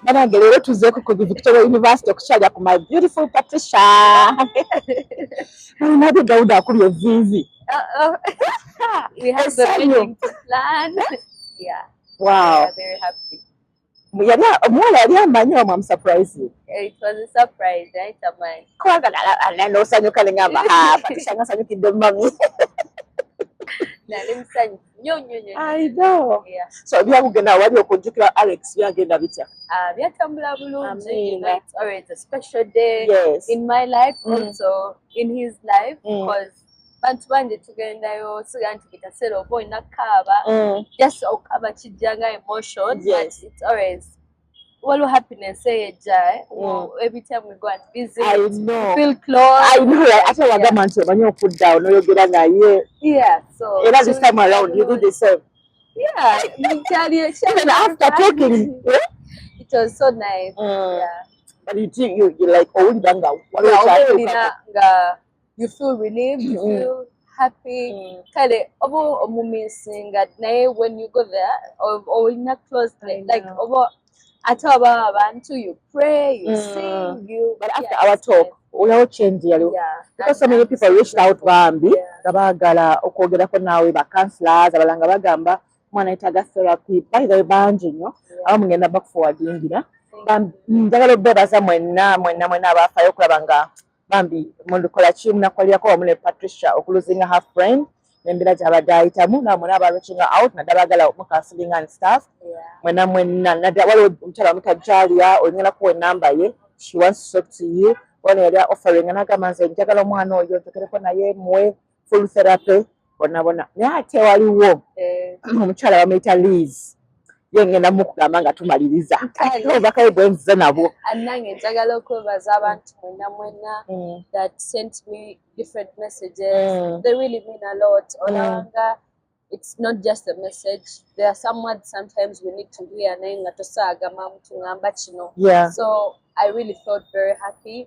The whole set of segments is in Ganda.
Banange leero tuzeeko ku Victoria University okukyalya ku my beautiful Patricia. Nabi Gawuda akubye vivi. We have the wedding to plan. Yeah. Wow. We are very happy. Omuwala yali amanyi omu amusurprise. It was a surprise, right? Kwagala n'osanyuka ne ngamba Patricia ngasanyukidde mami. I know. Yeah. So byakugenda wali okujjukira Alex byagenda bitya? Byatambula bulungi. It's always a special day in my life, also in his life, because bantu banje tugendayo siga nti kitasera oba olina kaaba just okaba kijjanga emotions, but it's always waliwo happiness eyejja every time we go and visit. I know. Feel close. I know. Ate wagamba nti omanyi okudda n'oyogera naye. Yeah, so era this time around you did the same. Yeah, even after talking, it was so nice. Yeah. But you like you feel relieved, you feel happy. Kale obo missing when you go there or in a close like obo ataba abantu you pray, you sing, you. But after our talk, we all change because so many people reached out Bambi gabagala okwogerako nawe ba counselors abalanga bagamba mwana itaga therapy by the banji nyo abamu ngenda back forwardingira njagala obebaza mwenna abafayo okulabanga Bambi mundukola ki munakolyako wamu ne Patricia okuluzinga her friend nembera gyabadde ayitamu namwe aba reaching out nadabagala mu counseling and stuff mwena waliwo omukyala mutajjalia olingana kuwa enamba ye she wants to talk to you ono yali offering anagamba nze njagala omwana oyo ntekereko naye muwe full therapy bonabona naye ate waliwo omukyala bamuyita Liz ye ngenda mukugamba nga tumaliriza obakaye bwenzize nabo anange njagala okwebaza abantu mwena that sent me different messages. They really mean a lot. Olanga it's not just a message. There are some words sometimes we need to hear naye nga tosagama mtu ngamba kino. So I really felt very happy.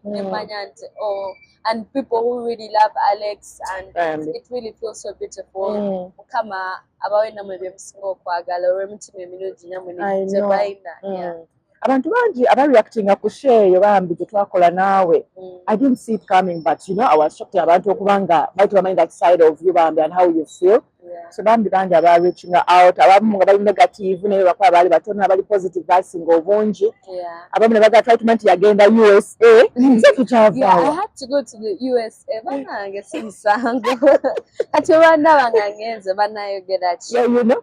And people who really love Alex, and it really feels so beautiful. Kama abawena mwebe msingo kwagala oremutima emirundi namwe tebayina. Abantu bangi abareactinga ku share yo bambi gye twakola naawe. I didn't see it coming, but you know I was shocked abantu okubanga baitu bamanyi that side of you bambi and how you feel. So bambi bangi aba reaching out abamu nga bali negative naye bakola bali batono abali positive basinga obungi. Abamu ne baga try to manti yagenda USA. I had to go to the USA. Banange simusango. Kati banda bangangenze banayogera ki. You know?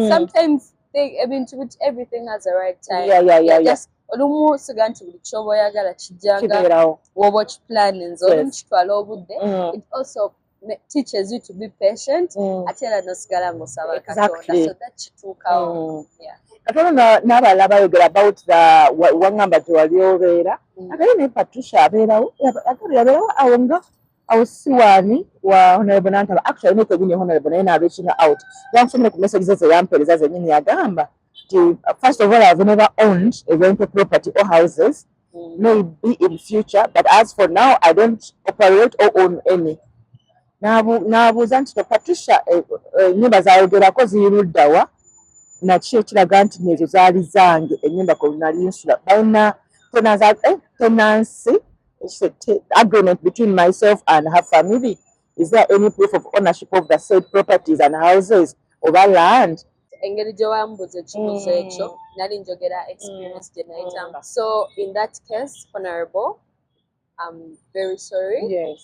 Sometimes everything has a right time. Just olumu siga nti buli kyoba oyagala kijjanga woba okiplanning olumu kitwala obudde. It also teaches you to be patient ate era nosigala ng'osaba Katonda so that kituukawo. Katono n'abalala bayogera about wangamba tewali obeera akali ne Patricia abeerawo yabeerawo awo nga awo siwaani wa Honorable Nantaba actually ne teguni Honorable naye na reaching out yansomere ku messages ze yampereza zennyini yagamba first of all I've never owned a rental property or houses maybe in future but as for now I don't operate or own any. N'abuuza nti Patricia ennyumba zayogerako ziyiruddawa nakyo ekiraga nti nezo zaali zange ennyumba kwe nali nsula balina tenancy agreement between myself and her family. Is there any proof of ownership of the said properties and houses oba land? Engeri gye wambuuza ekibuuzo ekyo nali njogera experience gye nayitamu. So in that case, Honorable, I'm very sorry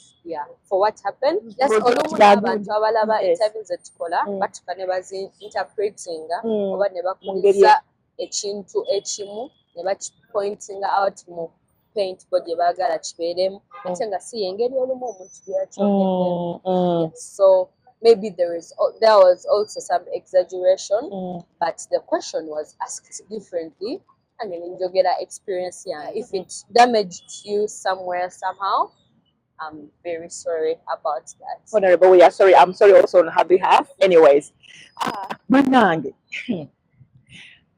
for what happened. Just olumu n'abantu abalaba interviews ze tukola batuka ne bazi-interpretinga oba ne bakuliza ekintu ekimu ne bakipointinga out mu paint bo gye baagala kibeeremu ate nga si engeri olumu omuntu gy'akyogeddemu. So maybe there was also some exaggeration, but the question was asked differently. And then njogera experience if it damaged you somewhere somehow, I'm very sorry about that. Honorable, we are sorry. I'm sorry also on her behalf. Anyways, Manange.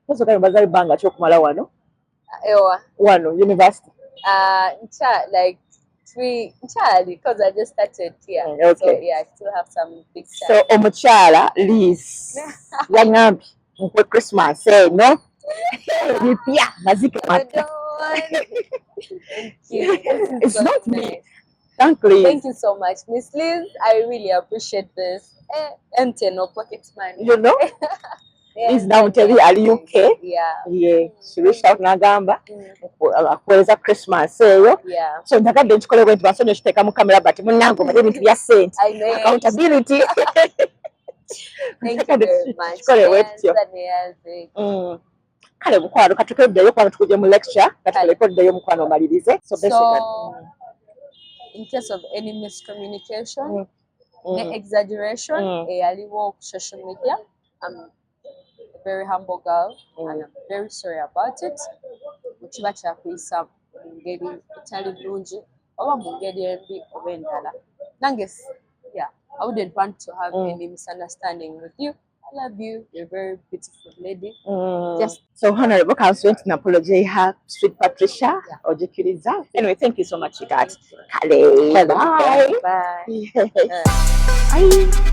What's okay? Bazari banga chokumala wano. Wano university. Like 3 because I just started here. Okay. So I still have some big time. So omuchala Liz. Yangambi. Mkwe Christmas. Say no. Bipya mazike I mata. don't want. Thank you. This is It's so not me. nice. Thank you. Thank you so much, Miss Liz. I really appreciate this. Empty no pocket money. You know? Yeah, Is now tell you, are you okay? Yeah. Yeah. She reached out n'agamba Mm. kuweza Christmas eyo. Yeah. So ntagadde nchikole bwe ntibasonye kiteeka mu kamera but munnango bali ebintu bya sente. I know. Accountability. Thank you very much. Chikole wetyo. Kale mukwano katukeddeyo kwano tukuje mu lecture katukolekoddeyo mukwano omalirize. So in case of any miscommunication, exaggeration, eyaliwo ku social media, I'm a very humble girl and I'm very sorry about it. Mukiba kyakuyisa mu ngeri etali nnungi oba mu ngeri embi oba endala. Nange, yeah, I wouldn't want to have any misunderstanding with you. I love you. You're a very beautiful lady. So Honorable Council apology her sweet Patricia Ojikiriza. Anyway, thank you so much, you guys. Bye. Bye. Bye.